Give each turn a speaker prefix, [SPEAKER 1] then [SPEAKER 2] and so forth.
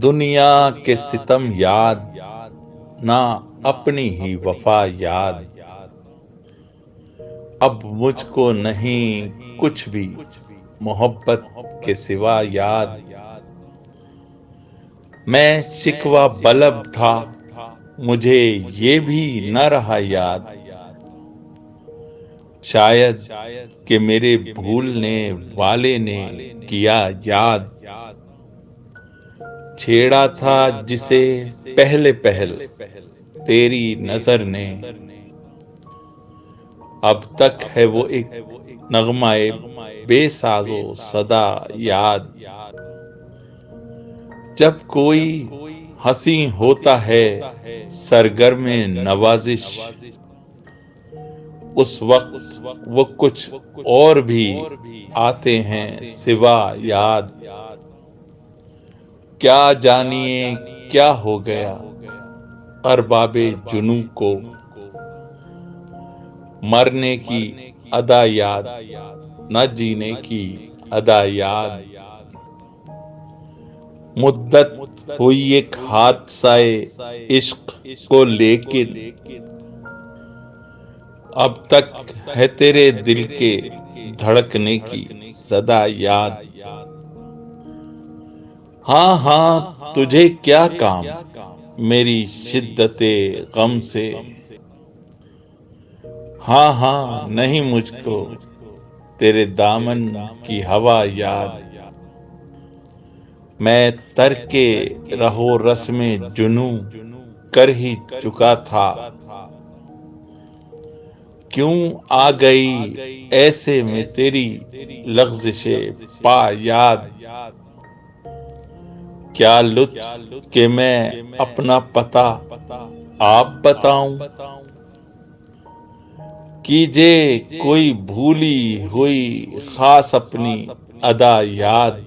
[SPEAKER 1] दुनिया के सितम याद, ना अपनी ही वफा याद। अब मुझको नहीं कुछ भी मोहब्बत के सिवा याद। मैं शिकवा बलब था, मुझे ये भी न रहा याद। शायद कि मेरे भूलने वाले ने किया याद। छेड़ा था जिसे पहले पहल तेरी नजर ने। अब तक है वो एक नगमाए बेसाजो सदा याद। जब कोई हंसी होता है सरगर्म नवाजिश, उस वक्त वो कुछ और भी आते हैं सिवा याद। क्या जानिए क्या हो गया अरबाबे जुनू को, मरने की अदा याद, न जीने की अदा याद। मुद्दत हुई एक हादसाए इश्क को लेकिन अब तक है तेरे दिल के धड़कने की सदा याद। हाँ हाँ तुझे क्या काम मेरी शिद्दते गम से। हाँ हाँ नहीं मुझको तेरे दामन की हवा याद। मैं तरके रहो रस में जुनू कर ही चुका था। क्यों आ गई ऐसे में तेरी लग़्ज़िशे पा याद। क्या लुत्फ कि मैं अपना पता आप बताऊं, कीजे कोई भूली हुई खास अपनी अदा याद।